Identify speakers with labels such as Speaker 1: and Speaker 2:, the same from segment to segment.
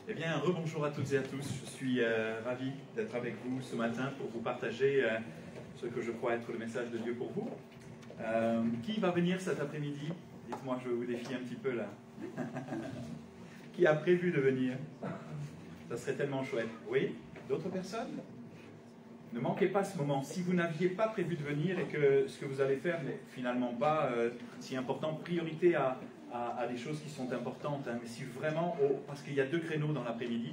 Speaker 1: Eh bien, rebonjour à toutes et à tous. Je suis ravi d'être avec vous ce matin pour vous partager ce que je crois être le message de Dieu pour vous. Qui va venir cet après-midi? Dites-moi, je vous défie un petit peu là. Qui a prévu de venir? Ça serait tellement chouette. Oui? D'autres personnes? Ne manquez pas ce moment. Si vous n'aviez pas prévu de venir et que ce que vous allez faire n'est finalement pas si important, priorité à des choses qui sont importantes. Hein. Mais si vraiment, parce qu'il y a 2 créneaux dans l'après-midi,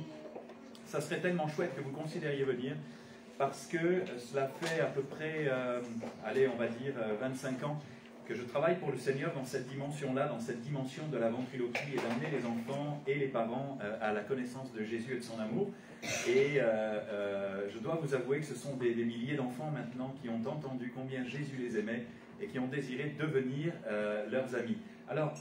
Speaker 1: ça serait tellement chouette que vous considériez venir, parce que cela fait à peu près, allez, on va dire 25 ans que je travaille pour le Seigneur dans cette dimension-là, dans cette dimension de la ventriloquie et d'amener les enfants et les parents à la connaissance de Jésus et de son amour. Et je dois vous avouer que ce sont des milliers d'enfants maintenant qui ont entendu combien Jésus les aimait et qui ont désiré devenir leurs amis. Alors,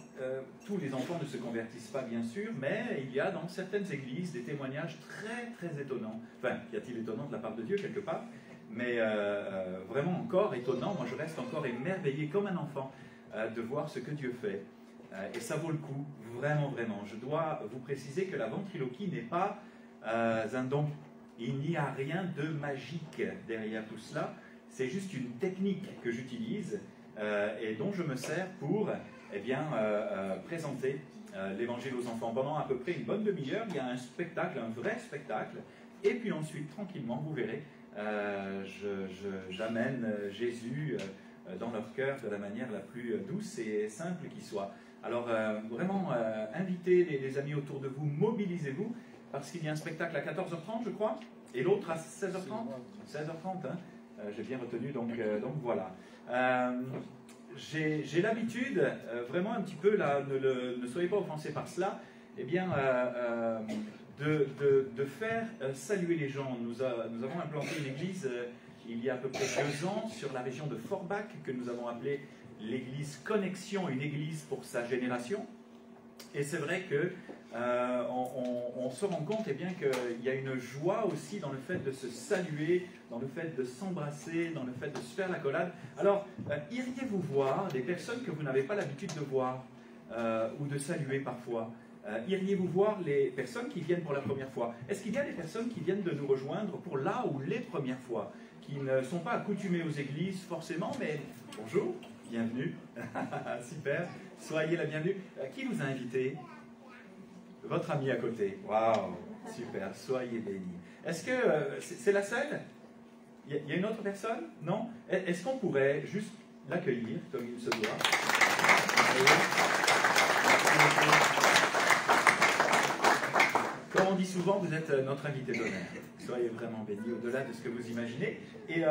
Speaker 1: tous les enfants ne se convertissent pas, bien sûr, mais il y a dans certaines églises des témoignages très, très étonnants. Enfin, y a-t-il étonnant de la part de Dieu, quelque part? Mais vraiment encore étonnant. Moi, je reste encore émerveillé comme un enfant de voir ce que Dieu fait. Et ça vaut le coup, vraiment, vraiment. Je dois vous préciser que la ventriloquie n'est pas un don. Il n'y a rien de magique derrière tout cela. C'est juste une technique que j'utilise et dont je me sers pour présenter l'évangile aux enfants. Pendant à peu près une bonne demi-heure, il y a un spectacle, un vrai spectacle. Et puis ensuite, tranquillement, vous verrez, j'amène Jésus dans leur cœur de la manière la plus douce et simple qui soit. Alors, vraiment, invitez les amis autour de vous, mobilisez-vous, parce qu'il y a un spectacle à 14h30, je crois, et l'autre à 16h30. 16h30, hein. J'ai bien retenu, donc voilà. J'ai l'habitude, vraiment un petit peu, là, ne soyez pas offensés par cela, eh bien, de faire saluer les gens. Nous avons implanté une église il y a à peu près 2 ans sur la région de Forbach, que nous avons appelée l'église Connexion, une église pour sa génération. Et c'est vrai que on se rend compte bien qu'il y a une joie aussi dans le fait de se saluer, dans le fait de s'embrasser, dans le fait de se faire l'accolade. Alors, iriez-vous voir des personnes que vous n'avez pas l'habitude de voir ou de saluer parfois? Iriez-vous voir les personnes qui viennent pour la première fois? Est-ce qu'il y a des personnes qui viennent de nous rejoindre pour là ou les premières fois, qui ne sont pas accoutumées aux églises forcément, mais bonjour, bienvenue, super, soyez la bienvenue. Qui vous a invité? Votre ami à côté. Waouh, super, soyez bénis. Est-ce que c'est la seule? Il y a une autre personne? Non? Est-ce qu'on pourrait juste l'accueillir comme il se doit? Comme on dit souvent, vous êtes notre invité d'honneur. Soyez vraiment bénis au-delà de ce que vous imaginez. Et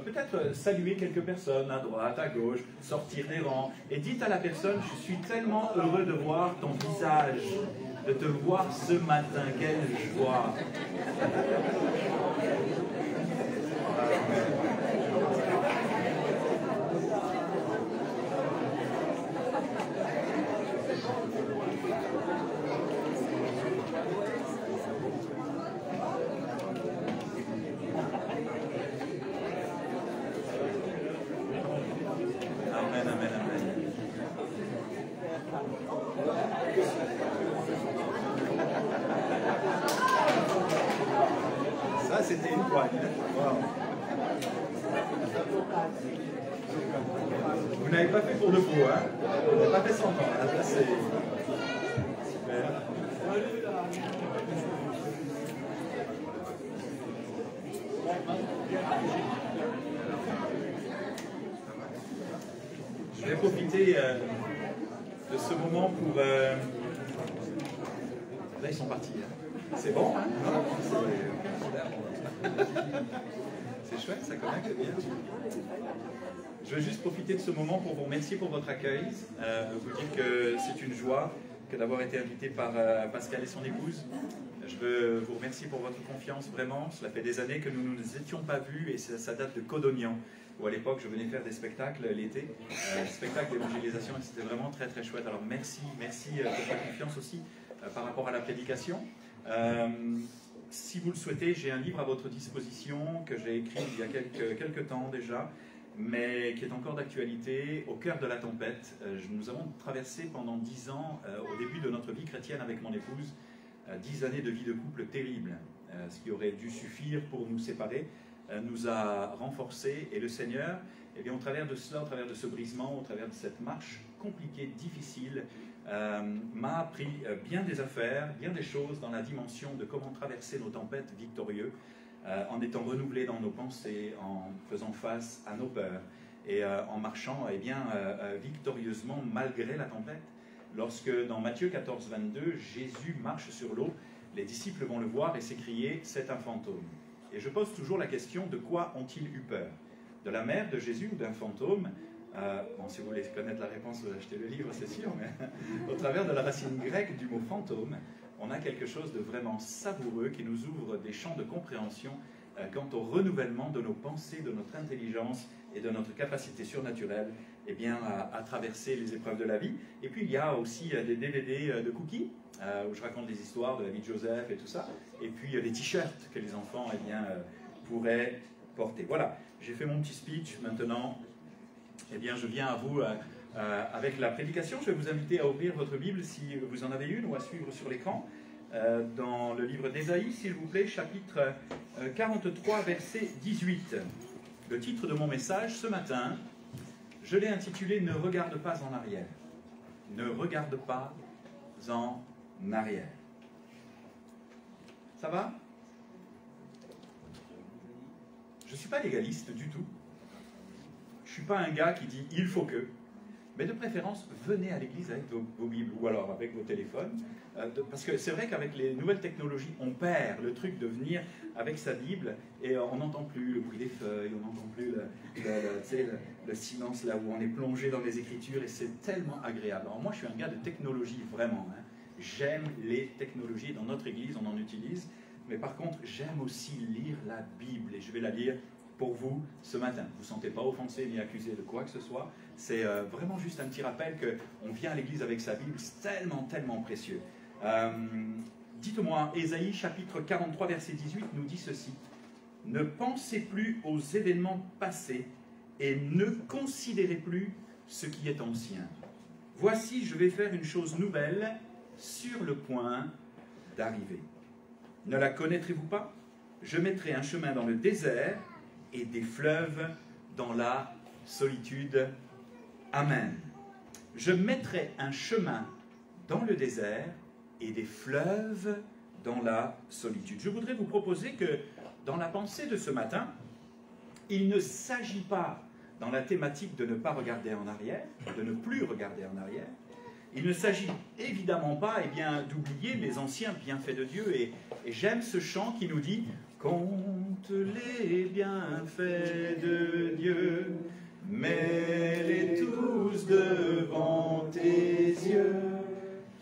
Speaker 1: peut-être saluer quelques personnes à droite, à gauche, sortir des rangs. Et dites à la personne, je suis tellement heureux de voir ton visage, de te voir ce matin. Quelle joie! Ça, c'était une poigne. Wow. Vous n'avez pas fait pour de faux, hein? Vous n'avez pas fait semblant. Là, c'est super. Je vais profiter de ce moment pour... Là, ils sont partis. Hein. C'est bon, hein? C'est chouette, ça connecte bien. Je veux juste profiter de ce moment pour vous remercier pour votre accueil, vous dire que c'est une joie que d'avoir été invité par Pascal et son épouse. Je veux vous remercier pour votre confiance, vraiment. Cela fait des années que nous ne nous étions pas vus et ça date de Codognan. où à l'époque je venais faire des spectacles l'été, spectacles d'évangélisation, et c'était vraiment très très chouette. Alors merci pour ta confiance aussi par rapport à la prédication. Si vous le souhaitez, j'ai un livre à votre disposition que j'ai écrit il y a quelques temps déjà, mais qui est encore d'actualité, Au cœur de la tempête. Nous avons traversé pendant 10 ans, au début de notre vie chrétienne avec mon épouse, 10 années de vie de couple terrible. Ce qui aurait dû suffire pour nous séparer, nous a renforcés. Et le Seigneur, eh bien, au travers de cela, au travers de ce brisement, au travers de cette marche compliquée, difficile, m'a appris bien des affaires, bien des choses dans la dimension de comment traverser nos tempêtes victorieux, en étant renouvelés dans nos pensées, en faisant face à nos peurs et en marchant victorieusement malgré la tempête. Lorsque dans Matthieu 14, 22, Jésus marche sur l'eau, les disciples vont le voir et s'écrier « c'est un fantôme ». Et je pose toujours la question, de quoi ont-ils eu peur? De la mère de Jésus ou d'un fantôme? Bon, si vous voulez connaître la réponse, vous achetez le livre, c'est sûr, mais au travers de la racine grecque du mot fantôme, on a quelque chose de vraiment savoureux qui nous ouvre des champs de compréhension quant au renouvellement de nos pensées, de notre intelligence et de notre capacité surnaturelle à traverser les épreuves de la vie. Et puis il y a aussi des DVD de cookies, où je raconte des histoires de la vie de Joseph et tout ça, et puis les t-shirts que les enfants pourraient porter. Voilà, j'ai fait mon petit speech, maintenant je viens à vous avec la prédication. Je vais vous inviter à ouvrir votre Bible si vous en avez une, ou à suivre sur l'écran, dans le livre d'Ésaïe, s'il vous plaît, chapitre 43, verset 18. Le titre de mon message ce matin, je l'ai intitulé « Ne regarde pas en arrière ». Ne regarde pas en arrière. Ça va? Je ne suis pas légaliste du tout. Je ne suis pas un gars qui dit « il faut que ». Mais de préférence, venez à l'église avec vos Bibles ou alors avec vos téléphones. Parce que c'est vrai qu'avec les nouvelles technologies, on perd le truc de venir avec sa Bible et on n'entend plus le bruit des feuilles, on n'entend plus le silence là où on est plongé dans les Écritures, et c'est tellement agréable. Alors moi, je suis un gars de technologie, vraiment. J'aime les technologies. Dans notre église, on en utilise. Mais par contre, j'aime aussi lire la Bible, et je vais la lire pour vous ce matin. Vous ne vous sentez pas offensé ni accusé de quoi que ce soit. C'est vraiment juste un petit rappel qu'on vient à l'église avec sa Bible. C'est tellement, tellement précieux. Dites-moi, Ésaïe chapitre 43, verset 18 nous dit ceci. « Ne pensez plus aux événements passés et ne considérez plus ce qui est ancien. Voici, je vais faire une chose nouvelle sur le point d'arriver. Ne la connaîtrez-vous pas? Je mettrai un chemin dans le désert et des fleuves dans la solitude. » Amen. Je mettrai un chemin dans le désert et des fleuves dans la solitude. Je voudrais vous proposer que dans la pensée de ce matin, il ne s'agit pas, dans la thématique de ne pas regarder en arrière, de ne plus regarder en arrière, il ne s'agit évidemment pas d'oublier les anciens bienfaits de Dieu. Et j'aime ce chant qui nous dit « Compte les bienfaits de Dieu, mets-les tous devant tes yeux,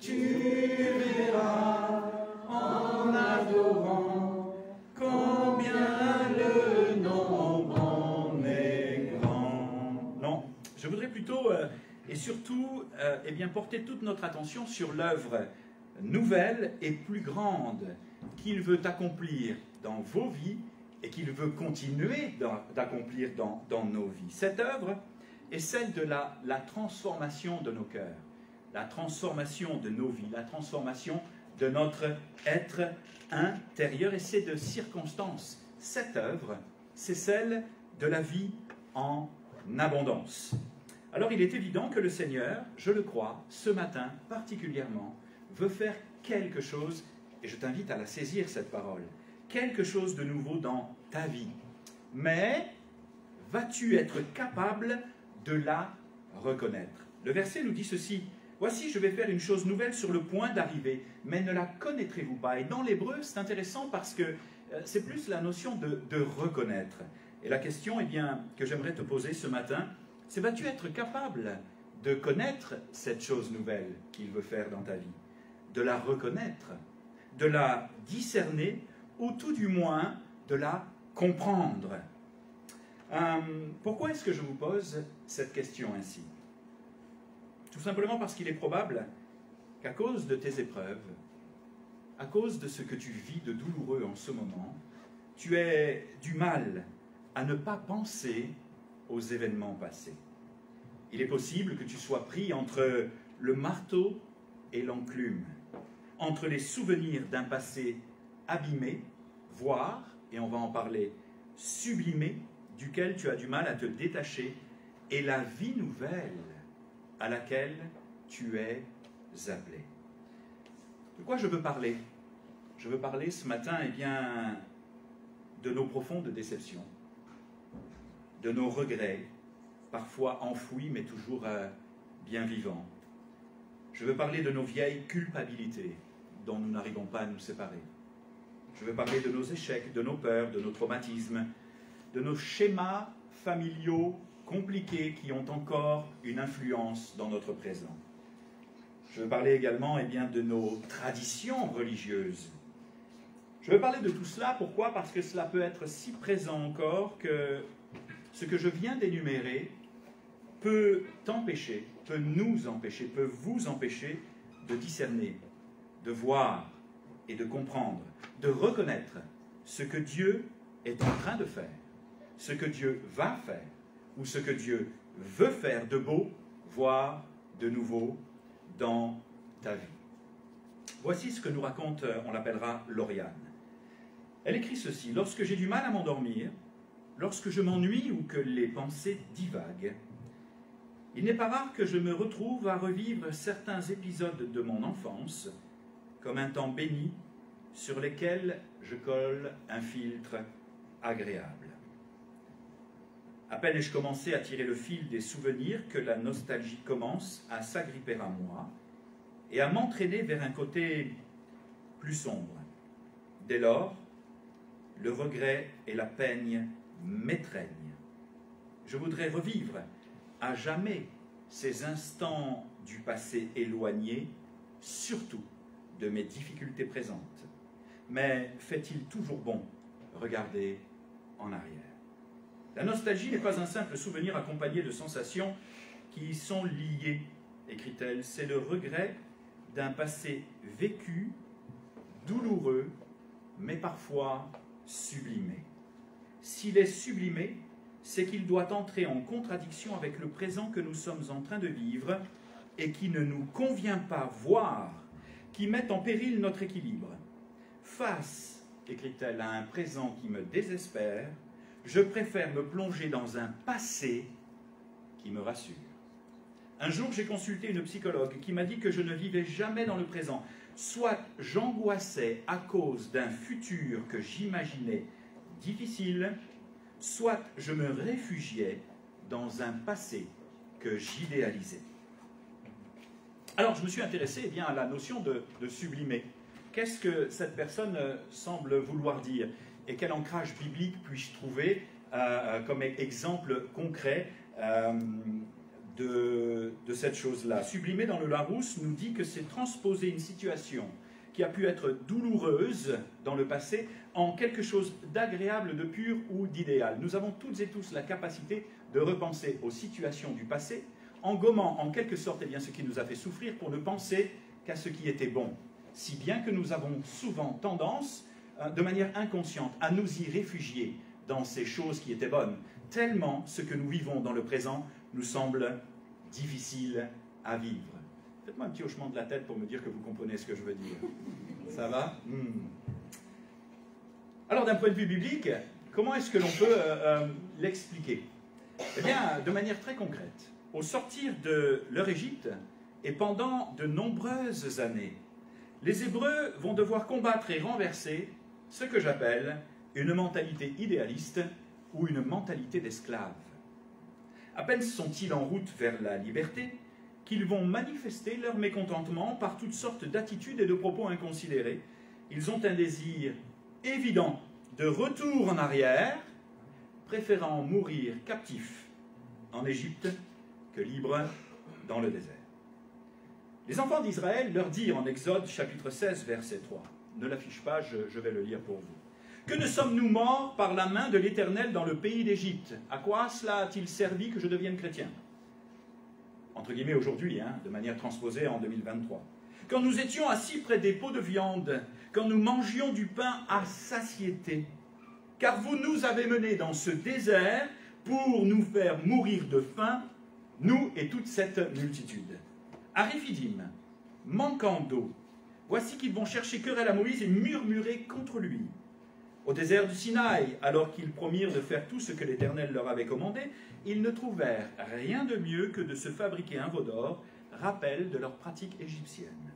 Speaker 1: tu verras en adorant combien le nombre en est grand. » Non, je voudrais plutôt et surtout porter toute notre attention sur l'œuvre nouvelle et plus grande qu'il veut accomplir dans vos vies et qu'il veut continuer d'accomplir dans nos vies. Cette œuvre est celle de la transformation de nos cœurs, la transformation de nos vies, la transformation de notre être intérieur, et c'est de circonstance. Cette œuvre, c'est celle de la vie en abondance. Alors il est évident que le Seigneur, je le crois, ce matin particulièrement, veut faire quelque chose, et je t'invite à la saisir cette parole, quelque chose de nouveau dans ta vie. Mais vas-tu être capable de la reconnaître? Le verset nous dit ceci. Voici, je vais faire une chose nouvelle sur le point d'arriver, mais ne la connaîtrez-vous pas? Et dans l'hébreu, c'est intéressant parce que c'est plus la notion de reconnaître. Et la question que j'aimerais te poser ce matin, c'est vas-tu être capable de connaître cette chose nouvelle qu'il veut faire dans ta vie? De la reconnaître, de la discerner, ou tout du moins de la comprendre. Pourquoi est-ce que je vous pose cette question ainsi? Tout simplement parce qu'il est probable qu'à cause de tes épreuves, à cause de ce que tu vis de douloureux en ce moment, tu aies du mal à ne pas penser aux événements passés. Il est possible que tu sois pris entre le marteau et l'enclume, entre les souvenirs d'un passé abîmé, voire, et on va en parler, sublimé, duquel tu as du mal à te détacher, et la vie nouvelle à laquelle tu es appelé. De quoi je veux parler? Je veux parler ce matin, eh bien, de nos profondes déceptions, de nos regrets, parfois enfouis mais toujours bien vivants. Je veux parler de nos vieilles culpabilités dont nous n'arrivons pas à nous séparer. Je veux parler de nos échecs, de nos peurs, de nos traumatismes, de nos schémas familiaux compliqués qui ont encore une influence dans notre présent. Je veux parler également eh bien, de nos traditions religieuses. Je veux parler de tout cela, pourquoi? Parce que cela peut être si présent encore que ce que je viens d'énumérer peut t'empêcher, peut nous empêcher, peut vous empêcher de discerner, de voir et de comprendre, de reconnaître ce que Dieu est en train de faire, ce que Dieu va faire, ou ce que Dieu veut faire de beau, voire de nouveau dans ta vie. Voici ce que nous raconte, on l'appellera Lauriane. Elle écrit ceci: « Lorsque j'ai du mal à m'endormir, lorsque je m'ennuie ou que les pensées divaguent, il n'est pas rare que je me retrouve à revivre certains épisodes de mon enfance comme un temps béni sur lesquels je colle un filtre agréable. À peine ai-je commencé à tirer le fil des souvenirs que la nostalgie commence à s'agripper à moi et à m'entraîner vers un côté plus sombre. Dès lors, le regret et la peine m'étreignent. Je voudrais revivre à jamais ces instants du passé éloigné, surtout de mes difficultés présentes. Mais fait-il toujours bon regarder en arrière? La nostalgie n'est pas un simple souvenir accompagné de sensations qui y sont liées, écrit-elle. C'est le regret d'un passé vécu, douloureux, mais parfois sublimé. S'il est sublimé, c'est qu'il doit entrer en contradiction avec le présent que nous sommes en train de vivre et qui ne nous convient pas, voire qui met en péril notre équilibre. Face, écrit-elle, à un présent qui me désespère, je préfère me plonger dans un passé qui me rassure. Un jour, j'ai consulté une psychologue qui m'a dit que je ne vivais jamais dans le présent. Soit j'angoissais à cause d'un futur que j'imaginais difficile, soit je me réfugiais dans un passé que j'idéalisais. Alors, je me suis intéressé eh bien, à la notion de sublimer. Qu'est-ce que cette personne semble vouloir dire? Et quel ancrage biblique puis-je trouver comme exemple concret de cette chose-là? Sublimer dans le Larousse nous dit que c'est transposer une situation qui a pu être douloureuse dans le passé en quelque chose d'agréable, de pur ou d'idéal. Nous avons toutes et tous la capacité de repenser aux situations du passé en gommant en quelque sorte eh bien, ce qui nous a fait souffrir pour ne penser qu'à ce qui était bon. Si bien que nous avons souvent tendance, de manière inconsciente, à nous y réfugier dans ces choses qui étaient bonnes, tellement ce que nous vivons dans le présent nous semble difficile à vivre. Faites-moi un petit hochement de la tête pour me dire que vous comprenez ce que je veux dire. Ça va? Alors, d'un point de vue biblique, comment est-ce que l'on peut l'expliquer? Eh bien, de manière très concrète. Au sortir de leur Égypte, et pendant de nombreuses années, les Hébreux vont devoir combattre et renverser ce que j'appelle une mentalité idéaliste ou une mentalité d'esclave. À peine sont-ils en route vers la liberté qu'ils vont manifester leur mécontentement par toutes sortes d'attitudes et de propos inconsidérés. Ils ont un désir évident de retour en arrière, préférant mourir captifs en Égypte que libres dans le désert. Les enfants d'Israël leur dirent en Exode chapitre 16, verset 3, ne l'affiche pas, je vais le lire pour vous. Que ne sommes-nous morts par la main de l'Éternel dans le pays d'Égypte? À quoi cela a-t-il servi que je devienne chrétien? Entre guillemets aujourd'hui, de manière transposée en 2023. Quand nous étions assis près des pots de viande, quand nous mangions du pain à satiété, car vous nous avez menés dans ce désert pour nous faire mourir de faim, nous et toute cette multitude. À Réphidim, manquant d'eau, voici qu'ils vont chercher querelle à Moïse et murmurer contre lui. Au désert du Sinaï, alors qu'ils promirent de faire tout ce que l'Éternel leur avait commandé, ils ne trouvèrent rien de mieux que de se fabriquer un veau d'or, rappel de leur pratique égyptienne.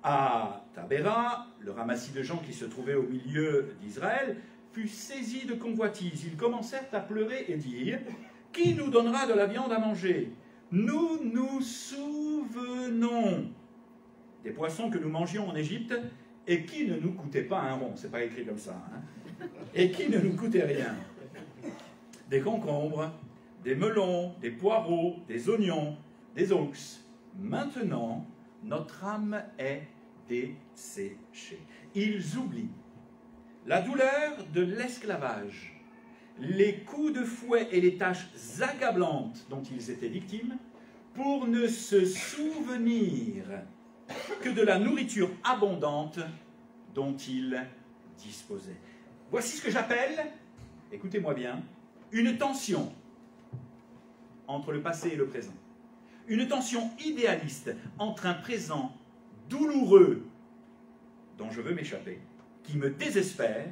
Speaker 1: À Tabéra, le ramassis de gens qui se trouvaient au milieu d'Israël fut saisi de convoitise. Ils commencèrent à pleurer et dire « Qui nous donnera de la viande à manger? Nous nous souvenons des poissons que nous mangions en Égypte et qui ne nous coûtaient pas un rond. » C'est pas écrit comme ça. Et qui ne nous coûtaient rien. Des concombres, des melons, des poireaux, des oignons, des ox. Maintenant, notre âme est desséchée. Ils oublient la douleur de l'esclavage, les coups de fouet et les tâches accablantes dont ils étaient victimes, pour ne se souvenir que de la nourriture abondante dont ils disposaient. Voici ce que j'appelle, écoutez-moi bien, une tension entre le passé et le présent. Une tension idéaliste entre un présent douloureux dont je veux m'échapper, qui me désespère,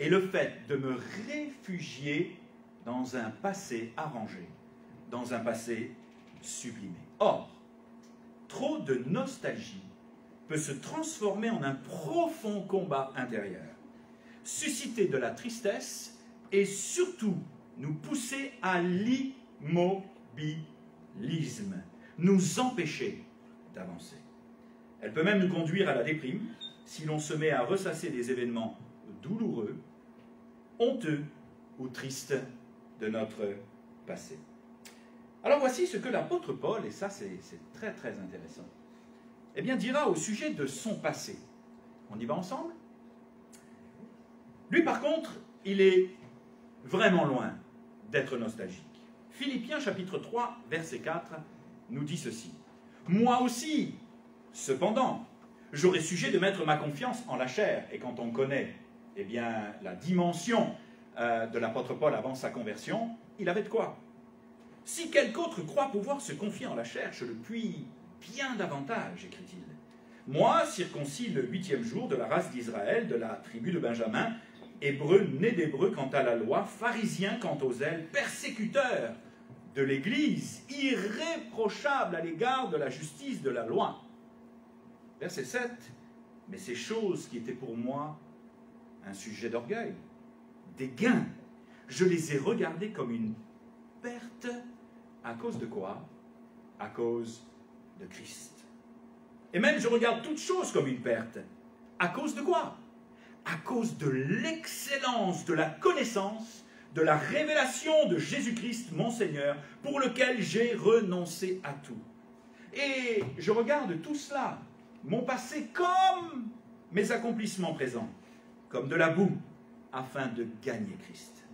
Speaker 1: et le fait de me réfugier dans un passé arrangé, dans un passé sublimé. Or, trop de nostalgie peut se transformer en un profond combat intérieur, susciter de la tristesse et surtout nous pousser à l'immobilisme, nous empêcher d'avancer. Elle peut même nous conduire à la déprime si l'on se met à ressasser des événements douloureux, honteux ou tristes de notre passé. Alors voici ce que l'apôtre Paul, et ça c'est très très intéressant, eh bien dira au sujet de son passé. On y va ensemble? Lui par contre, il est vraiment loin d'être nostalgique. Philippiens chapitre 3, verset 4 nous dit ceci. « Moi aussi, cependant, j'aurais sujet de mettre ma confiance en la chair. » Et quand on connaît eh bien, la dimension de l'apôtre Paul avant sa conversion, il avait de quoi. « Si quelque autre croit pouvoir se confier en la chair, je le puis bien davantage, écrit-il. Moi, circoncis le 8e jour de la race d'Israël, de la tribu de Benjamin, hébreu né d'hébreu quant à la loi, pharisien quant aux ailes, persécuteur de l'Église, irréprochable à l'égard de la justice de la loi. » Verset 7. « Mais ces choses qui étaient pour moi un sujet d'orgueil, des gains, je les ai regardées comme une perte à cause de quoi? À cause de Christ. Et même je regarde toute chose comme une perte. À cause de quoi? À cause de l'excellence, de la connaissance, de la révélation de Jésus-Christ, mon Seigneur, pour lequel j'ai renoncé à tout. Et je regarde tout cela, mon passé comme mes accomplissements présents, comme de la boue, afin de gagner Christ.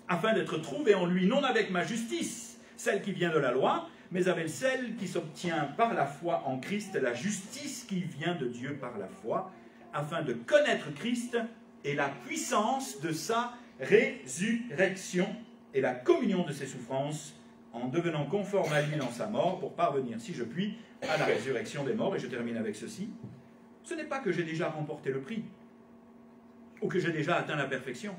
Speaker 1: Afin d'être trouvé en lui, non avec ma justice, celle qui vient de la loi, mais avec celle qui s'obtient par la foi en Christ, la justice qui vient de Dieu par la foi, afin de connaître Christ et la puissance de sa résurrection et la communion de ses souffrances, en devenant conforme à lui dans sa mort, pour parvenir, si je puis, à la résurrection des morts. Et je termine avec ceci. Ce n'est pas que j'ai déjà remporté le prix, ou que j'ai déjà atteint la perfection,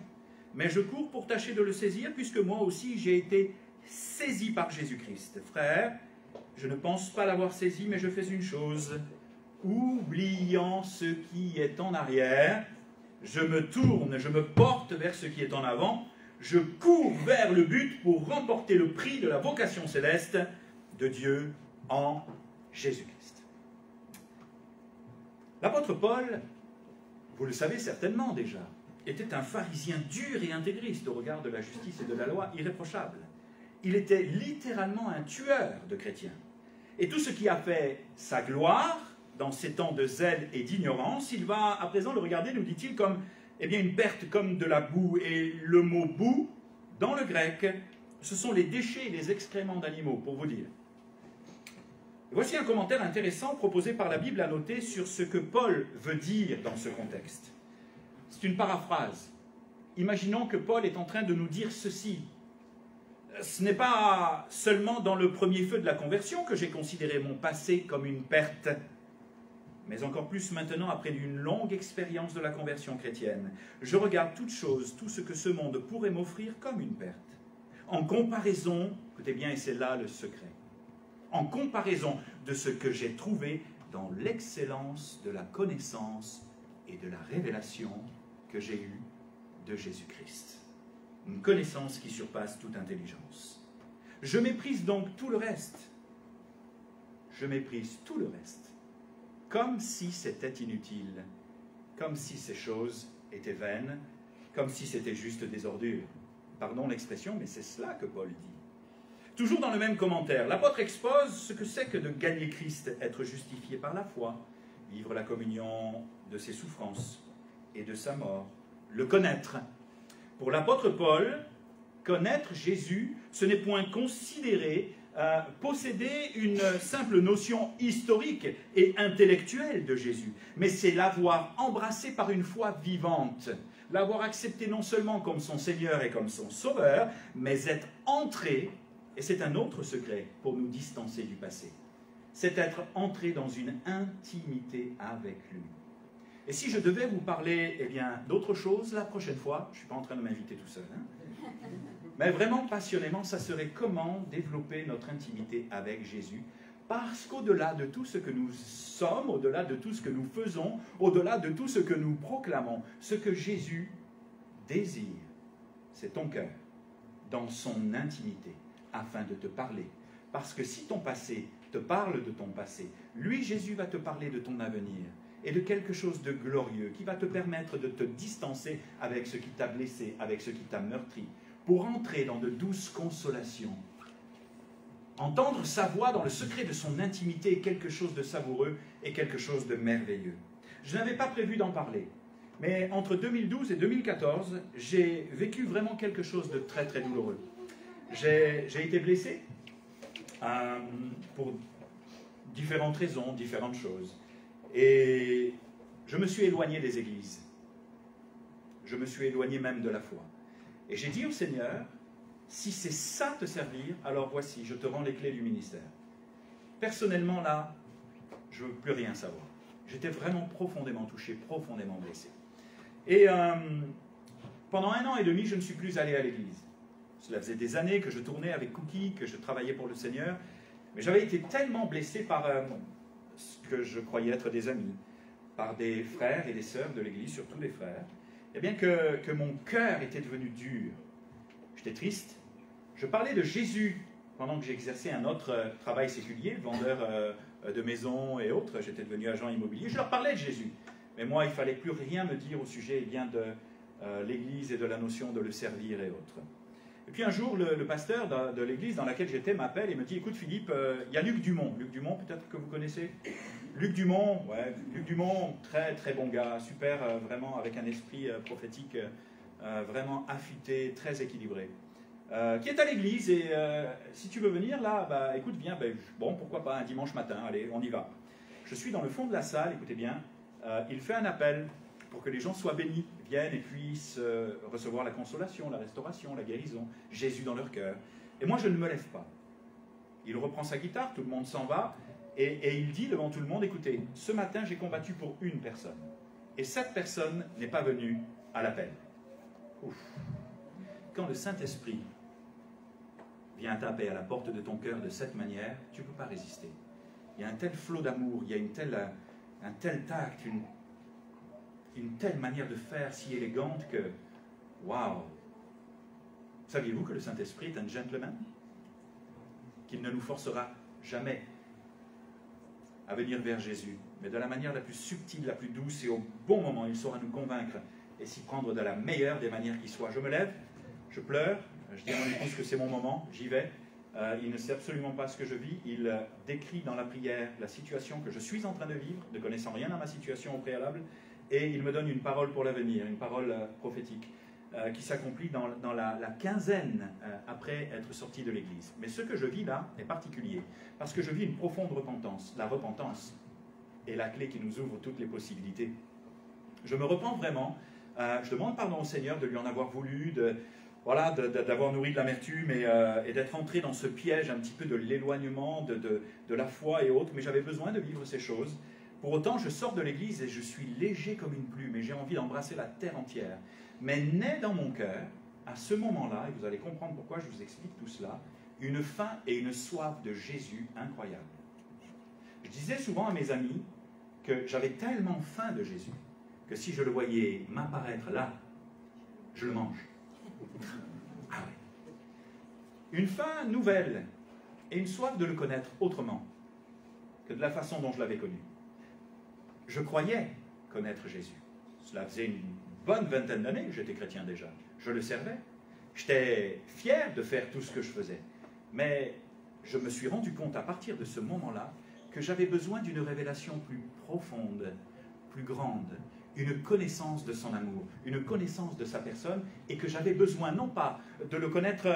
Speaker 1: mais je cours pour tâcher de le saisir, puisque moi aussi j'ai été saisi par Jésus-Christ. Frère, je ne pense pas l'avoir saisi, mais je fais une chose. Oubliant ce qui est en arrière, je me tourne, je me porte vers ce qui est en avant, je cours vers le but pour remporter le prix de la vocation céleste de Dieu en Jésus-Christ. L'apôtre Paul, vous le savez certainement déjà, était un pharisien dur et intégriste au regard de la justice et de la loi irréprochable. Il était littéralement un tueur de chrétiens. Et tout ce qui a fait sa gloire, dans ces temps de zèle et d'ignorance, il va à présent le regarder, nous dit-il, comme eh bien une perte comme de la boue. Et le mot boue, dans le grec, ce sont les déchets et les excréments d'animaux, pour vous dire. Voici un commentaire intéressant proposé par la Bible à noter sur ce que Paul veut dire dans ce contexte. C'est une paraphrase. Imaginons que Paul est en train de nous dire ceci. Ce n'est pas seulement dans le premier feu de la conversion que j'ai considéré mon passé comme une perte, mais encore plus maintenant après une longue expérience de la conversion chrétienne. Je regarde toute chose, tout ce que ce monde pourrait m'offrir comme une perte. En comparaison, écoutez bien, et c'est là le secret, en comparaison de ce que j'ai trouvé dans l'excellence de la connaissance et de la révélation que j'ai eue de Jésus-Christ. Une connaissance qui surpasse toute intelligence. Je méprise donc tout le reste. Je méprise tout le reste. Comme si c'était inutile. Comme si ces choses étaient vaines. Comme si c'était juste des ordures. Pardon l'expression, mais c'est cela que Paul dit. Toujours dans le même commentaire, l'apôtre expose ce que c'est que de gagner Christ, être justifié par la foi, vivre la communion de ses souffrances et de sa mort, le connaître. Pour l'apôtre Paul, connaître Jésus, ce n'est point considérer posséder une simple notion historique et intellectuelle de Jésus, mais c'est l'avoir embrassé par une foi vivante, l'avoir accepté non seulement comme son Seigneur et comme son Sauveur, mais être entré, et c'est un autre secret pour nous distancer du passé, c'est être entré dans une intimité avec lui. Et si je devais vous parler d'autre chose la prochaine fois, je ne suis pas en train de m'inviter tout seul, mais vraiment passionnément, ça serait comment développer notre intimité avec Jésus, parce qu'au-delà de tout ce que nous sommes, au-delà de tout ce que nous faisons, au-delà de tout ce que nous proclamons, ce que Jésus désire, c'est ton cœur, dans son intimité, afin de te parler. Parce que si ton passé te parle de ton passé, lui, Jésus, va te parler de ton avenir, et de quelque chose de glorieux qui va te permettre de te distancer avec ce qui t'a blessé, avec ce qui t'a meurtri, pour entrer dans de douces consolations. Entendre sa voix dans le secret de son intimité est quelque chose de savoureux et quelque chose de merveilleux. Je n'avais pas prévu d'en parler, mais entre 2012 et 2014, j'ai vécu vraiment quelque chose de très très douloureux. J'ai été blessé pour différentes raisons, différentes choses. Et je me suis éloigné des églises. Je me suis éloigné même de la foi. Et j'ai dit au Seigneur, si c'est ça te servir, alors voici, je te rends les clés du ministère. Personnellement, là, je ne veux plus rien savoir. J'étais vraiment profondément touché, profondément blessé. Et pendant 1 an et demi, je ne suis plus allé à l'église. Cela faisait des années que je tournais avec Cookie, que je travaillais pour le Seigneur. Mais j'avais été tellement blessé par ce que je croyais être des amis, par des frères et des sœurs de l'église, surtout des frères, eh bien que mon cœur était devenu dur. J'étais triste. Je parlais de Jésus pendant que j'exerçais un autre travail séculier, vendeur de maisons et autres. J'étais devenu agent immobilier. Je leur parlais de Jésus. Mais moi, il ne fallait plus rien me dire au sujet de l'église et de la notion de le servir et autres. Et puis un jour, le pasteur de l'église dans laquelle j'étais m'appelle et me dit « Écoute Philippe, il y a Luc Dumont. » Luc Dumont, peut-être que vous connaissez. Luc Dumont, très très bon gars, super, vraiment avec un esprit prophétique vraiment affûté, très équilibré. Qui est à l'église et si tu veux venir là, écoute, viens, bon, pourquoi pas un dimanche matin, allez, on y va. Je suis dans le fond de la salle, écoutez bien, il fait un appel pour que les gens soient bénis, viennent et puissent recevoir la consolation, la restauration, la guérison, Jésus dans leur cœur. Et moi, je ne me lève pas. Il reprend sa guitare, tout le monde s'en va, et il dit devant tout le monde, écoutez, ce matin, j'ai combattu pour une personne, et cette personne n'est pas venue à l'appel. Ouf. Quand le Saint-Esprit vient taper à la porte de ton cœur de cette manière, tu ne peux pas résister. Il y a un tel flot d'amour, il y a un tel tact, une telle manière de faire si élégante que, waouh! Saviez-vous que le Saint-Esprit est un gentleman? Qu'il ne nous forcera jamais à venir vers Jésus, mais de la manière la plus subtile, la plus douce, et au bon moment, il saura nous convaincre et s'y prendre de la meilleure des manières qui soient. Je me lève, je pleure, je dis à mon épouse que c'est mon moment, j'y vais. Il ne sait absolument pas ce que je vis. Il décrit dans la prière la situation que je suis en train de vivre, ne connaissant rien à ma situation au préalable. et il me donne une parole pour l'avenir, une parole prophétique, qui s'accomplit dans la quinzaine après être sorti de l'Église. Mais ce que je vis là est particulier, parce que je vis une profonde repentance. La repentance est la clé qui nous ouvre toutes les possibilités. Je me repens vraiment, je demande pardon au Seigneur de lui en avoir voulu, d'avoir nourri de l'amertume et d'être entré dans ce piège un petit peu de l'éloignement, de la foi et autres, mais j'avais besoin de vivre ces choses. Pour autant, je sors de l'église et je suis léger comme une plume et j'ai envie d'embrasser la terre entière. Mais naît dans mon cœur, à ce moment-là, et vous allez comprendre pourquoi je vous explique tout cela, une faim et une soif de Jésus incroyable. Je disais souvent à mes amis que j'avais tellement faim de Jésus que si je le voyais m'apparaître là, je le mange. Ah ouais. Une faim nouvelle et une soif de le connaître autrement que de la façon dont je l'avais connu. Je croyais connaître Jésus. Cela faisait une bonne vingtaine d'années que j'étais chrétien déjà. Je le servais. J'étais fier de faire tout ce que je faisais. Mais je me suis rendu compte à partir de ce moment-là que j'avais besoin d'une révélation plus profonde, plus grande, une connaissance de son amour, une connaissance de sa personne, et que j'avais besoin non pas de le connaître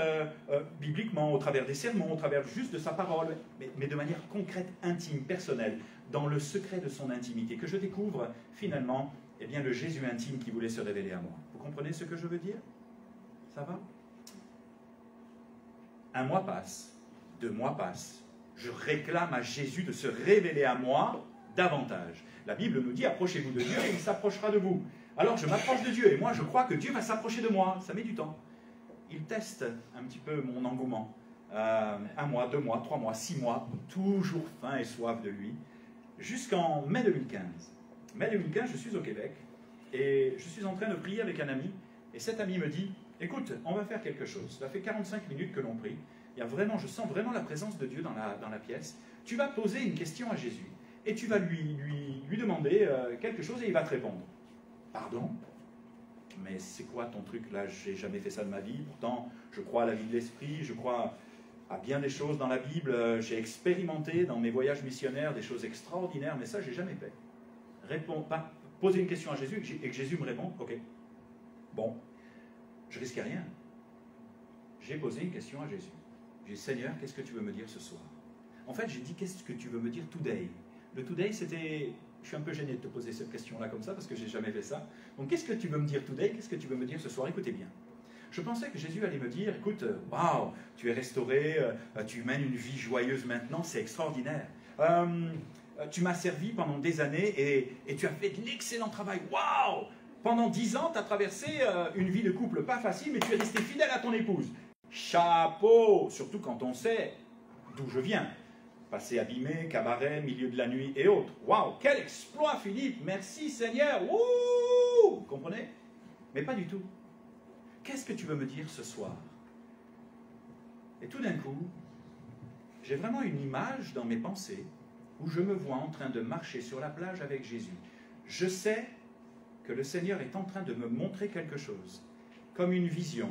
Speaker 1: bibliquement, au travers des sermons, au travers juste de sa parole, mais de manière concrète, intime, personnelle, dans le secret de son intimité, que je découvre finalement eh bien, le Jésus intime qui voulait se révéler à moi. Vous comprenez ce que je veux dire? Ça va? Un mois passe, 2 mois passent, je réclame à Jésus de se révéler à moi davantage. La Bible nous dit, approchez-vous de Dieu et il s'approchera de vous. Alors je m'approche de Dieu et moi je crois que Dieu va s'approcher de moi. Ça met du temps. Il teste un petit peu mon engouement. 1 mois, 2 mois, 3 mois, 6 mois, toujours faim et soif de lui. Jusqu'en mai 2015. Mai 2015, je suis au Québec et je suis en train de prier avec un ami. Et cet ami me dit, écoute, on va faire quelque chose. Ça fait 45 minutes que l'on prie. Je sens vraiment la présence de Dieu dans la pièce. Tu vas poser une question à Jésus. Et tu vas lui demander quelque chose et il va te répondre. Pardon? Mais c'est quoi ton truc là? J'ai jamais fait ça de ma vie. Pourtant, je crois à la vie de l'esprit, je crois à bien des choses dans la Bible. J'ai expérimenté dans mes voyages missionnaires des choses extraordinaires, mais ça, j'ai jamais fait. Poser une question à Jésus et que Jésus me réponde. Ok. Bon, je risquais rien. J'ai posé une question à Jésus. J'ai dit, Seigneur, qu'est-ce que tu veux me dire ce soir? En fait, j'ai dit, qu'est-ce que tu veux me dire today? Le today, c'était... Je suis un peu gêné de te poser cette question-là comme ça, parce que j'ai jamais fait ça. Donc, qu'est-ce que tu veux me dire today? Qu'est-ce que tu veux me dire ce soir? Écoutez bien. Je pensais que Jésus allait me dire, écoute, waouh, tu es restauré, tu mènes une vie joyeuse maintenant, c'est extraordinaire. Tu m'as servi pendant des années et tu as fait de l'excellent travail. Waouh! Pendant 10 ans, tu as traversé une vie de couple pas facile, mais tu es resté fidèle à ton épouse. Chapeau! Surtout quand on sait d'où je viens. Passé abîmé, cabaret, milieu de la nuit et autres. Waouh, quel exploit, Philippe! Merci, Seigneur! Wouh! Vous comprenez? Mais pas du tout. Qu'est-ce que tu veux me dire ce soir? Et tout d'un coup, j'ai vraiment une image dans mes pensées où je me vois en train de marcher sur la plage avec Jésus. Je sais que le Seigneur est en train de me montrer quelque chose, comme une vision.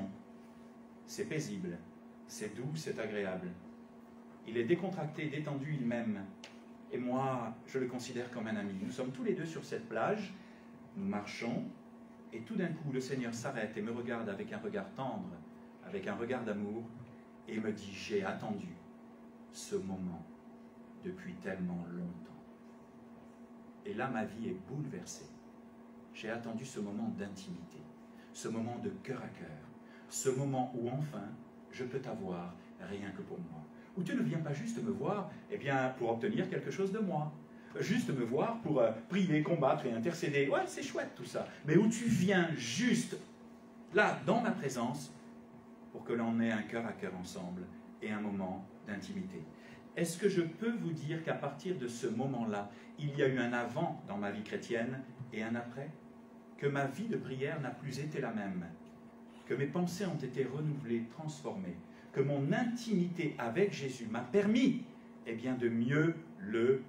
Speaker 1: C'est paisible, c'est doux, c'est agréable. Il est décontracté, détendu, il m'aime. Et moi, je le considère comme un ami. Nous sommes tous les deux sur cette plage, nous marchons, et tout d'un coup, le Seigneur s'arrête et me regarde avec un regard tendre, avec un regard d'amour, et me dit, j'ai attendu ce moment depuis tellement longtemps. Et là, ma vie est bouleversée. J'ai attendu ce moment d'intimité, ce moment de cœur à cœur, ce moment où enfin, je peux t'avoir rien que pour moi. Où tu ne viens pas juste me voir pour obtenir quelque chose de moi. Juste me voir pour prier, combattre et intercéder. Ouais, c'est chouette tout ça. Mais où tu viens juste, là, dans ma présence, pour que l'on ait un cœur à cœur ensemble et un moment d'intimité. Est-ce que je peux vous dire qu'à partir de ce moment-là, il y a eu un avant dans ma vie chrétienne et un après? Que ma vie de prière n'a plus été la même, que mes pensées ont été renouvelées, transformées, que mon intimité avec Jésus m'a permis de mieux le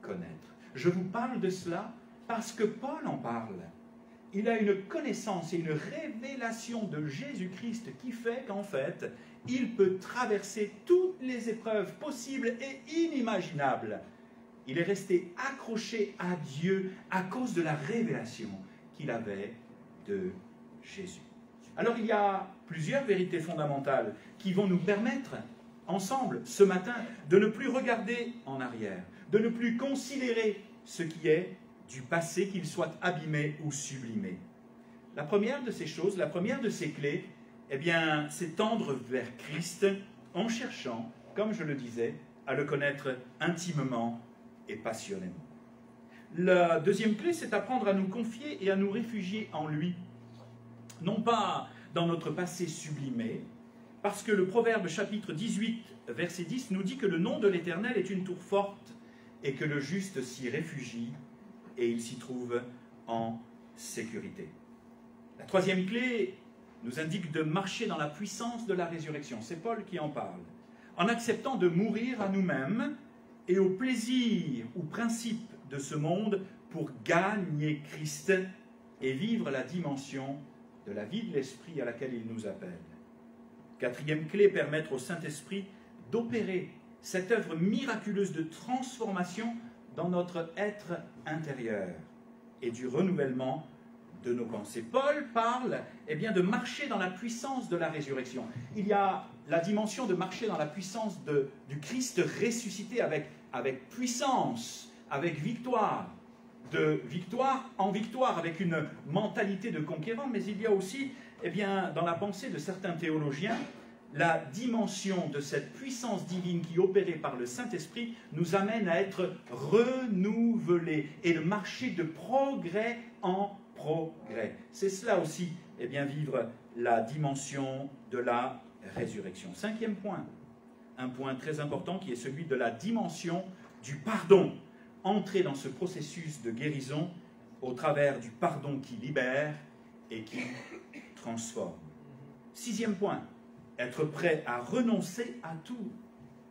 Speaker 1: connaître. Je vous parle de cela parce que Paul en parle. Il a une connaissance et une révélation de Jésus-Christ qui fait qu'en fait, il peut traverser toutes les épreuves possibles et inimaginables Il est resté accroché à Dieu à cause de la révélation qu'il avait de Jésus. Alors il y a plusieurs vérités fondamentales qui vont nous permettre, ensemble, ce matin, de ne plus regarder en arrière, de ne plus considérer ce qui est du passé, qu'il soit abîmé ou sublimé. La première de ces choses, la première de ces clés, eh bien, c'est tendre vers Christ en cherchant, comme je le disais, à le connaître intimement et passionnément. La deuxième clé, c'est apprendre à nous confier et à nous réfugier en lui. Non pas dans notre passé sublimé, parce que le Proverbe chapitre 18, verset 10 nous dit que le nom de l'Éternel est une tour forte et que le juste s'y réfugie et il s'y trouve en sécurité. La troisième clé nous indique de marcher dans la puissance de la résurrection. C'est Paul qui en parle. En acceptant de mourir à nous-mêmes et au plaisir ou principe de ce monde pour gagner Christ et vivre la dimension de la vie de l'Esprit à laquelle il nous appelle. Quatrième clé, permettre au Saint-Esprit d'opérer cette œuvre miraculeuse de transformation dans notre être intérieur et du renouvellement de nos pensées. Paul parle bien, de marcher dans la puissance de la résurrection. Il y a la dimension de marcher dans la puissance du Christ ressuscité avec puissance, avec victoire, de victoire en victoire, avec une mentalité de conquérant, mais il y a aussi, bien, dans la pensée de certains théologiens, la dimension de cette puissance divine qui opérée par le Saint-Esprit nous amène à être renouvelés et de marcher de progrès en progrès. C'est cela aussi, bien, vivre la dimension de la résurrection. Cinquième point, un point très important qui est celui de la dimension du pardon. Entrer dans ce processus de guérison au travers du pardon qui libère et qui transforme. Sixième point, être prêt à renoncer à tout,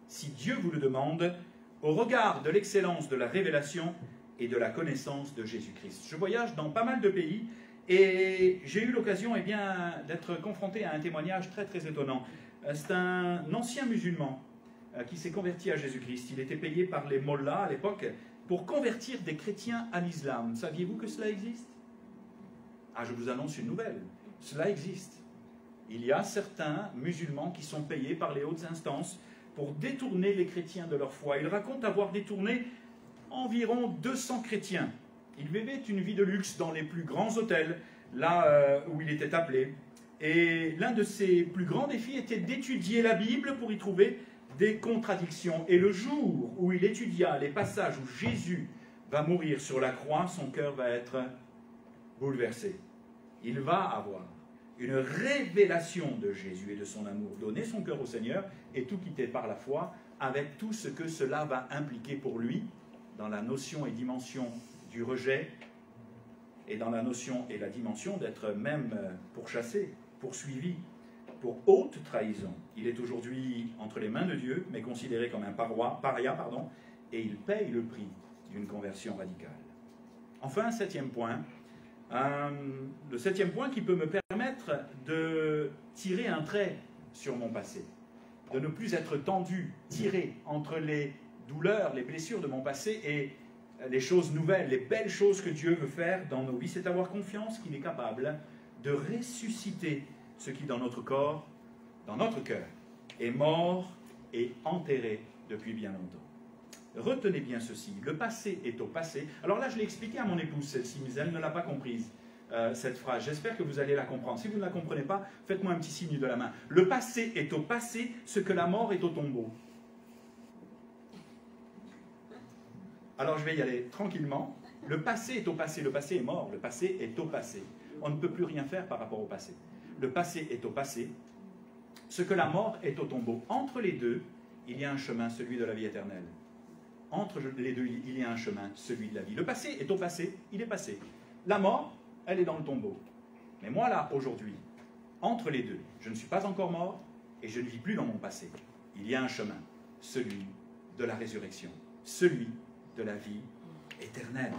Speaker 1: si Dieu vous le demande, au regard de l'excellence de la révélation et de la connaissance de Jésus-Christ. Je voyage dans pas mal de pays et j'ai eu l'occasion d'être confronté à un témoignage très très étonnant. C'est un ancien musulman qui s'est converti à Jésus-Christ. Il était payé par les mollahs à l'époque pour convertir des chrétiens à l'islam. Saviez-vous que cela existe? Ah, je vous annonce une nouvelle. Cela existe. Il y a certains musulmans qui sont payés par les hautes instances pour détourner les chrétiens de leur foi. Ils racontent avoir détourné environ 200 chrétiens. Il vivait une vie de luxe dans les plus grands hôtels, là où il était appelé. Et l'un de ses plus grands défis était d'étudier la Bible pour y trouver des contradictions. Et le jour où il étudia les passages où Jésus va mourir sur la croix, son cœur va être bouleversé. Il va avoir une révélation de Jésus et de son amour, donner son cœur au Seigneur et tout quitter par la foi, avec tout ce que cela va impliquer pour lui, dans la notion et dimension du rejet, et dans la notion et la dimension d'être même pourchassé, poursuivi, pour haute trahison. Il est aujourd'hui entre les mains de Dieu, mais considéré comme un paria, et il paye le prix d'une conversion radicale. Enfin, septième point, le septième point qui peut me permettre de tirer un trait sur mon passé, de ne plus être tendu, tiré entre les douleurs, les blessures de mon passé et les choses nouvelles, les belles choses que Dieu veut faire dans nos vies. C'est avoir confiance qu'il est capable de ressusciter ce qui dans notre corps, dans notre cœur, est mort et enterré depuis bien longtemps. Retenez bien ceci, le passé est au passé. Alors là, je l'ai expliqué à mon épouse, celle-ci, mais elle ne l'a pas comprise, cette phrase. J'espère que vous allez la comprendre. Si vous ne la comprenez pas, faites-moi un petit signe de la main. Le passé est au passé, ce que la mort est au tombeau. Alors je vais y aller tranquillement. Le passé est au passé, le passé est mort, le passé est au passé. On ne peut plus rien faire par rapport au passé. Le passé est au passé, ce que la mort est au tombeau. Entre les deux, il y a un chemin, celui de la vie éternelle. Entre les deux, il y a un chemin, celui de la vie. Le passé est au passé, il est passé. La mort, elle est dans le tombeau. Mais moi là, aujourd'hui, entre les deux, je ne suis pas encore mort et je ne vis plus dans mon passé. Il y a un chemin, celui de la résurrection, celui de la vie éternelle.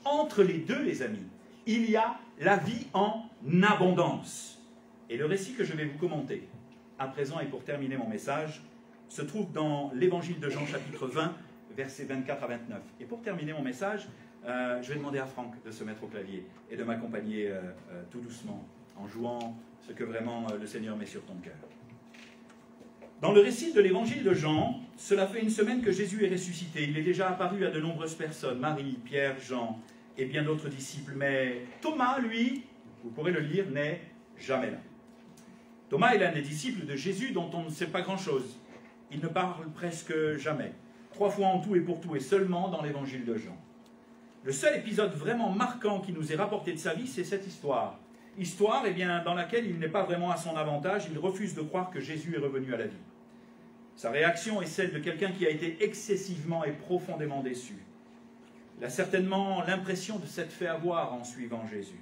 Speaker 1: Entre les deux, les amis, il y a la vie en abondance. Et le récit que je vais vous commenter à présent et pour terminer mon message se trouve dans l'évangile de Jean chapitre 20, versets 24 à 29. Et pour terminer mon message, je vais demander à Franck de se mettre au clavier et de m'accompagner tout doucement en jouant ce que vraiment le Seigneur met sur ton cœur. Dans le récit de l'évangile de Jean, cela fait une semaine que Jésus est ressuscité. Il est déjà apparu à de nombreuses personnes, Marie, Pierre, Jean et bien d'autres disciples. Mais Thomas, lui, vous pourrez le lire, n'est jamais là. Thomas est l'un des disciples de Jésus dont on ne sait pas grand-chose. Il ne parle presque jamais. 3 fois en tout et pour tout, et seulement dans l'évangile de Jean. Le seul épisode vraiment marquant qui nous est rapporté de sa vie, c'est cette histoire. Histoire dans laquelle il n'est pas vraiment à son avantage, il refuse de croire que Jésus est revenu à la vie. Sa réaction est celle de quelqu'un qui a été excessivement et profondément déçu. Il a certainement l'impression de s'être fait avoir en suivant Jésus.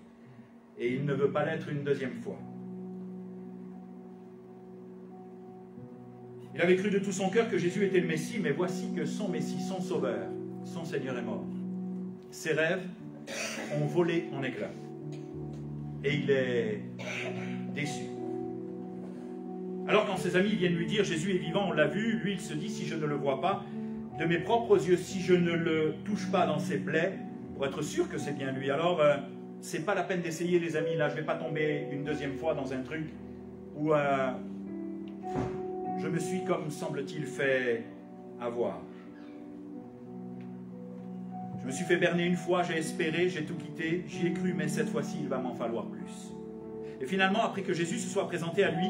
Speaker 1: Et il ne veut pas l'être une deuxième fois. Il avait cru de tout son cœur que Jésus était le Messie, mais voici que son Messie, son Sauveur, son Seigneur est mort. Ses rêves ont volé en éclats. Et il est déçu. Alors quand ses amis viennent lui dire « Jésus est vivant, on l'a vu », lui il se dit « Si je ne le vois pas, de mes propres yeux, si je ne le touche pas dans ses plaies, pour être sûr que c'est bien lui, alors c'est pas la peine d'essayer les amis, là je ne vais pas tomber une deuxième fois dans un truc où je me suis comme semble-t-il fait avoir. Je me suis fait berner une fois, j'ai espéré, j'ai tout quitté, j'y ai cru, mais cette fois-ci, il va m'en falloir plus. » Et finalement, après que Jésus se soit présenté à lui,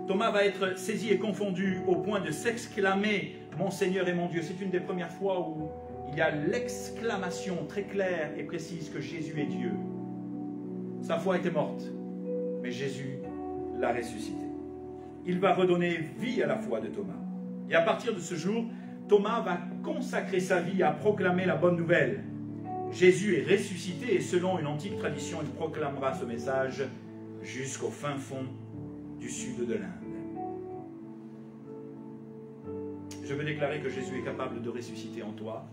Speaker 1: Thomas va être saisi et confondu au point de s'exclamer « Mon Seigneur et mon Dieu ». C'est une des premières fois où il y a l'exclamation très claire et précise que Jésus est Dieu. Sa foi était morte, mais Jésus l'a ressuscité. Il va redonner vie à la foi de Thomas. Et à partir de ce jour, Thomas va consacrer sa vie à proclamer la bonne nouvelle. Jésus est ressuscité et selon une antique tradition, il proclamera ce message jusqu'au fin fond du sud de l'Inde. Je veux déclarer que Jésus est capable de ressusciter en toi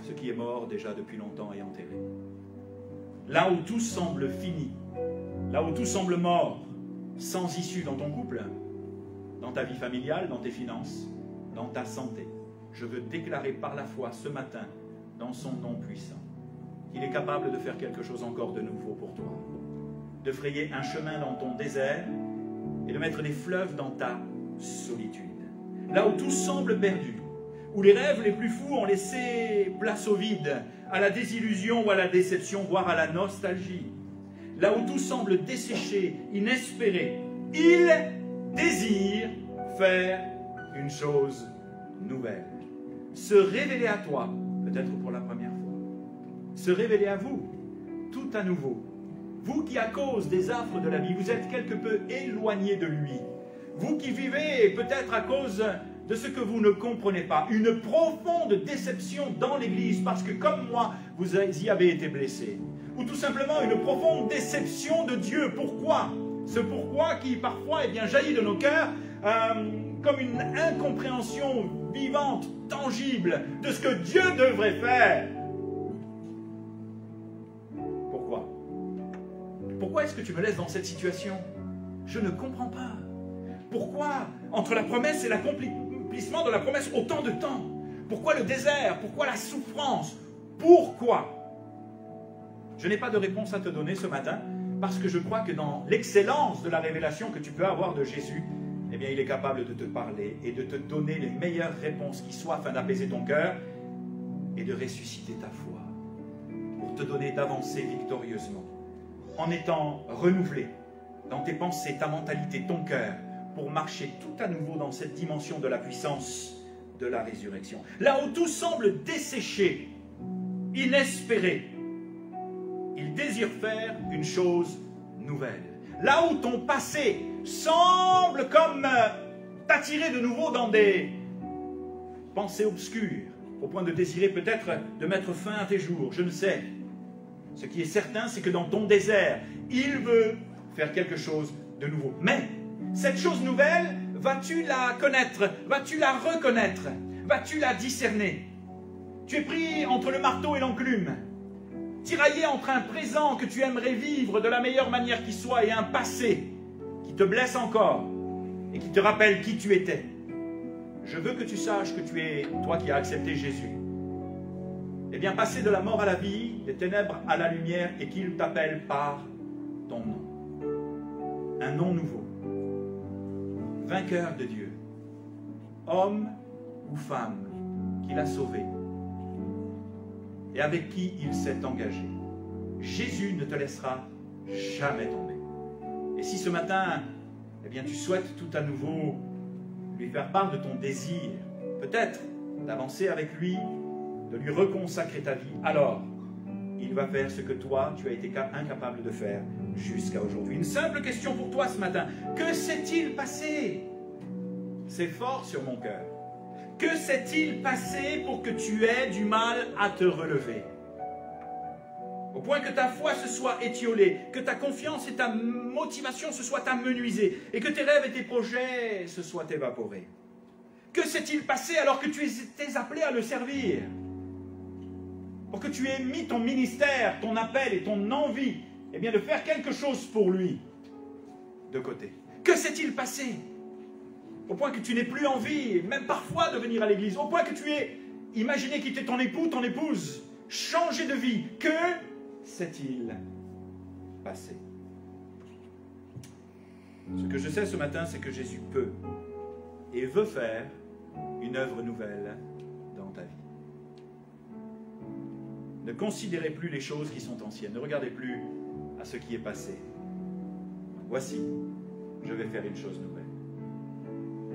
Speaker 1: ce qui est mort déjà depuis longtemps et enterré. Là où tout semble fini, là où tout semble mort, sans issue dans ton couple, dans ta vie familiale, dans tes finances, dans ta santé, je veux déclarer par la foi ce matin, dans son nom puissant, qu'il est capable de faire quelque chose encore de nouveau pour toi, de frayer un chemin dans ton désert et de mettre des fleuves dans ta solitude. Là où tout semble perdu, où les rêves les plus fous ont laissé place au vide, à la désillusion ou à la déception, voire à la nostalgie, là où tout semble desséché, inespéré, il désire faire une chose nouvelle. Se révéler à toi, peut-être pour la première fois. Se révéler à vous, tout à nouveau. Vous qui, à cause des affres de la vie, vous êtes quelque peu éloigné de lui. Vous qui vivez peut-être à cause de ce que vous ne comprenez pas. Une profonde déception dans l'Église, parce que comme moi, vous y avez été blessé. Ou tout simplement une profonde déception de Dieu. Pourquoi? Ce pourquoi qui parfois jaillit de nos cœurs comme une incompréhension vivante, tangible de ce que Dieu devrait faire. Pourquoi? Pourquoi est-ce que tu me laisses dans cette situation? Je ne comprends pas. Pourquoi entre la promesse et l'accomplissement de la promesse autant de temps? Pourquoi le désert? Pourquoi la souffrance? Pourquoi? Je n'ai pas de réponse à te donner ce matin, parce que je crois que dans l'excellence de la révélation que tu peux avoir de Jésus, eh bien, il est capable de te parler et de te donner les meilleures réponses qui soient afin d'apaiser ton cœur et de ressusciter ta foi, pour te donner d'avancer victorieusement, en étant renouvelé dans tes pensées, ta mentalité, ton cœur, pour marcher tout à nouveau dans cette dimension de la puissance de la résurrection. Là où tout semble desséché, inespéré, il désire faire une chose nouvelle. Là où ton passé semble comme t'attirer de nouveau dans des pensées obscures, au point de désirer peut-être de mettre fin à tes jours, je ne sais. Ce qui est certain, c'est que dans ton désert, il veut faire quelque chose de nouveau. Mais cette chose nouvelle, vas-tu la connaître? Vas-tu la reconnaître? Vas-tu la discerner? Tu es pris entre le marteau et l'enclume, tiraillé entre un présent que tu aimerais vivre de la meilleure manière qui soit et un passé qui te blesse encore et qui te rappelle qui tu étais. je veux que tu saches que tu es, toi qui as accepté Jésus, eh bien, passé de la mort à la vie, des ténèbres à la lumière, et qu'il t'appelle par ton nom. Un nom nouveau. Vainqueur de Dieu. Homme ou femme qu'il a sauvé et avec qui il s'est engagé. Jésus ne te laissera jamais tomber. Et si ce matin, eh bien, tu souhaites tout à nouveau lui faire part de ton désir, peut-être d'avancer avec lui, de lui reconsacrer ta vie, alors il va faire ce que toi, tu as été incapable de faire jusqu'à aujourd'hui. Une simple question pour toi ce matin. Que s'est-il passé? C'est fort sur mon cœur. Que s'est-il passé pour que tu aies du mal à te relever? Au point que ta foi se soit étiolée, que ta confiance et ta motivation se soient amenuisées, et que tes rêves et tes projets se soient évaporés. Que s'est-il passé alors que tu étais appelé à le servir? Pour que tu aies mis ton ministère, ton appel et ton envie, eh bien, de faire quelque chose pour lui de côté. Que s'est-il passé? Au point que tu n'aies plus envie, même parfois, de venir à l'église. Au point que tu aies imaginé quitter ton époux, ton épouse, changer de vie. Que s'est-il passé? Ce que je sais ce matin, c'est que Jésus peut et veut faire une œuvre nouvelle dans ta vie. Ne considérez plus les choses qui sont anciennes. Ne regardez plus à ce qui est passé. Voici, je vais faire une chose nouvelle.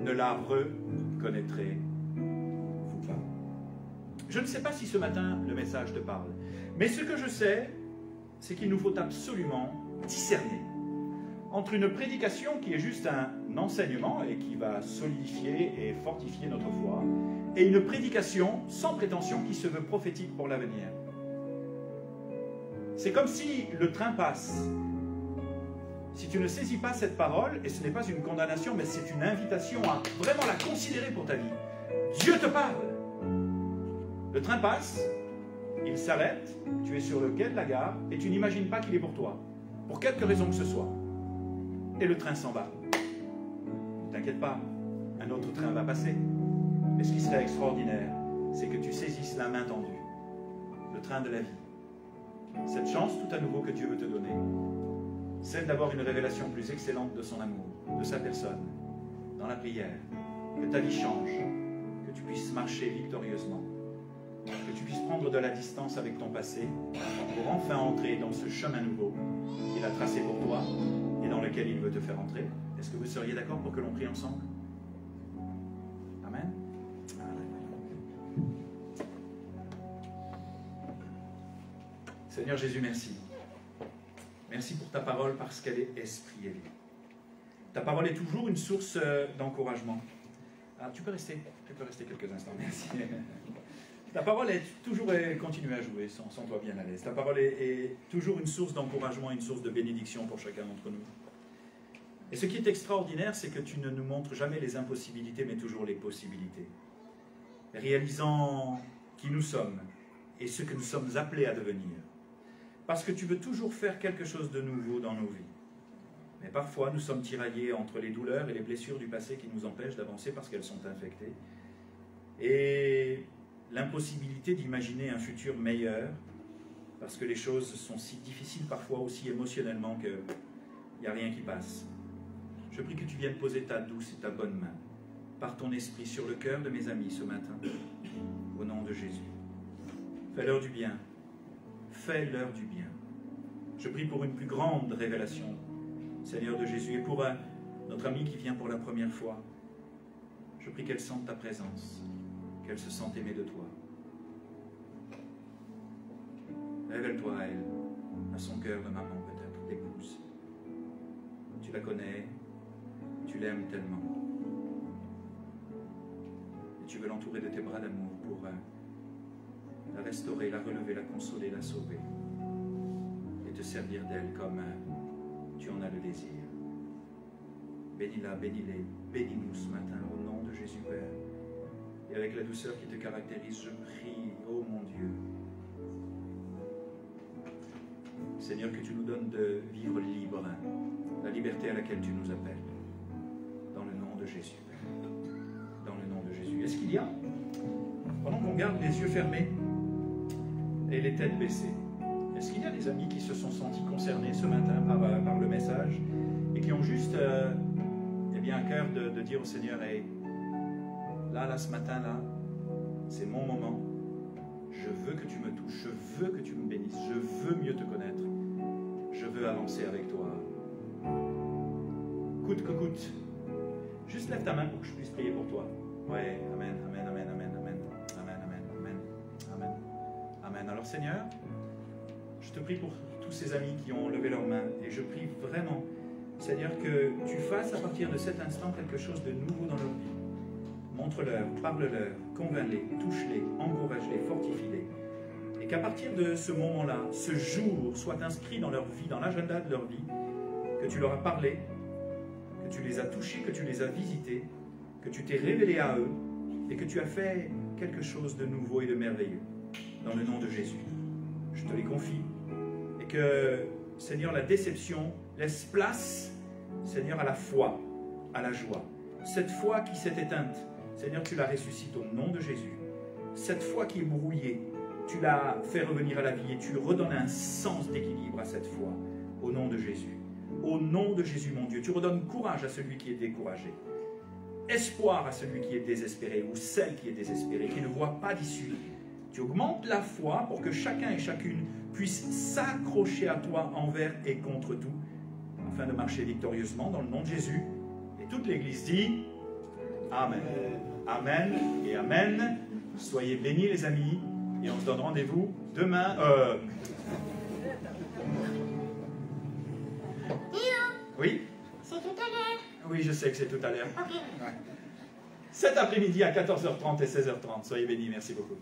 Speaker 1: Ne la reconnaîtrez-vous pas? Je ne sais pas si ce matin le message te parle, mais ce que je sais, c'est qu'il nous faut absolument discerner entre une prédication qui est juste un enseignement et qui va solidifier et fortifier notre foi, et une prédication sans prétention qui se veut prophétique pour l'avenir. C'est comme si le train passe. Si tu ne saisis pas cette parole, et ce n'est pas une condamnation, mais c'est une invitation à vraiment la considérer pour ta vie. Dieu te parle. Le train passe, il s'arrête, tu es sur le quai de la gare, et tu n'imagines pas qu'il est pour toi, pour quelque raison que ce soit. Et le train s'en va. Ne t'inquiète pas, un autre train va passer. Mais ce qui serait extraordinaire, c'est que tu saisisses la main tendue, le train de la vie. Cette chance tout à nouveau que Dieu veut te donner, celle d'avoir une révélation plus excellente de son amour, de sa personne, dans la prière, que ta vie change, que tu puisses marcher victorieusement, que tu puisses prendre de la distance avec ton passé pour enfin entrer dans ce chemin nouveau qu'il a tracé pour toi et dans lequel il veut te faire entrer. Est-ce que vous seriez d'accord pour que l'on prie ensemble? Amen. Seigneur Jésus, merci. Merci pour ta parole parce qu'elle est esprit et vie. Ta parole est toujours une source d'encouragement. Ah, tu peux rester quelques instants, merci. Ta parole est toujours, continue à jouer, sens-toi bien à l'aise. Ta parole est toujours une source d'encouragement, une source de bénédiction pour chacun d'entre nous. Et ce qui est extraordinaire, c'est que tu ne nous montres jamais les impossibilités, mais toujours les possibilités. Réalisant qui nous sommes et ce que nous sommes appelés à devenir. Parce que tu veux toujours faire quelque chose de nouveau dans nos vies. Mais parfois, nous sommes tiraillés entre les douleurs et les blessures du passé qui nous empêchent d'avancer parce qu'elles sont infectées. Et l'impossibilité d'imaginer un futur meilleur, parce que les choses sont si difficiles parfois aussi émotionnellement qu'il n'y a rien qui passe. Je prie que tu viennes poser ta douce et ta bonne main, par ton esprit, sur le cœur de mes amis ce matin, au nom de Jésus. Fais-leur du bien. Fais-leur du bien. Je prie pour une plus grande révélation, Seigneur de Jésus, et pour notre amie qui vient pour la première fois. Je prie qu'elle sente ta présence, qu'elle se sente aimée de toi. Révèle-toi à elle, à son cœur de maman peut-être, d'épouse. Tu la connais, tu l'aimes tellement. Et tu veux l'entourer de tes bras d'amour pour la restaurer, la relever, la consoler, la sauver. Et te servir d'elle comme tu en as le désir. Bénis-la, bénis-les, bénis-nous ce matin, au nom de Jésus Père. Et avec la douceur qui te caractérise, je prie, ô mon Dieu, Seigneur, que tu nous donnes de vivre libre, la liberté à laquelle tu nous appelles. Dans le nom de Jésus, Père. Dans le nom de Jésus. qu'il y a, pendant qu'on garde les yeux fermés et les têtes baissées, est-ce qu'il y a des amis qui se sont sentis concernés ce matin par le message et qui ont juste eh bien, à cœur de dire au Seigneur, hey, là, ce matin-là, c'est mon moment, je veux que tu me touches, je veux que tu me bénisses, je veux mieux te connaître, je veux avancer avec toi. Coûte que coûte. Juste lève ta main pour que je puisse prier pour toi. Ouais, amen, amen, amen, amen, amen, amen, amen, amen, amen, amen. Alors Seigneur, je te prie pour tous ces amis qui ont levé leurs mains et je prie vraiment, Seigneur, que tu fasses à partir de cet instant quelque chose de nouveau dans leur vie. Montre-leur, parle-leur, convainc-les, touche-les, encourage-les, fortifie-les. Et qu'à partir de ce moment-là, ce jour soit inscrit dans leur vie, dans l'agenda de leur vie, que tu leur as parlé, que tu les as touchés, que tu les as visités, que tu t'es révélé à eux et que tu as fait quelque chose de nouveau et de merveilleux. Dans le nom de Jésus, je te les confie. Et que, Seigneur, la déception laisse place, Seigneur, à la foi, à la joie. Cette foi qui s'est éteinte, Seigneur, tu la ressuscites au nom de Jésus. Cette foi qui est brouillée, tu la fais revenir à la vie et tu redonnes un sens d'équilibre à cette foi, au nom de Jésus. Au nom de Jésus, mon Dieu, tu redonnes courage à celui qui est découragé, espoir à celui qui est désespéré ou celle qui est désespérée, qui ne voit pas d'issue. Tu augmentes la foi pour que chacun et chacune puisse s'accrocher à toi envers et contre tout, afin de marcher victorieusement dans le nom de Jésus. Et toute l'Église dit Amen. Amen et Amen. Soyez bénis les amis et on se donne rendez-vous demain. Oui?
Speaker 2: C'est tout à l'heure.
Speaker 1: Oui, je sais que c'est tout à l'heure.
Speaker 2: Ok.
Speaker 1: Ouais. Cet après-midi à 14h30 et 16h30. Soyez bénis, merci beaucoup.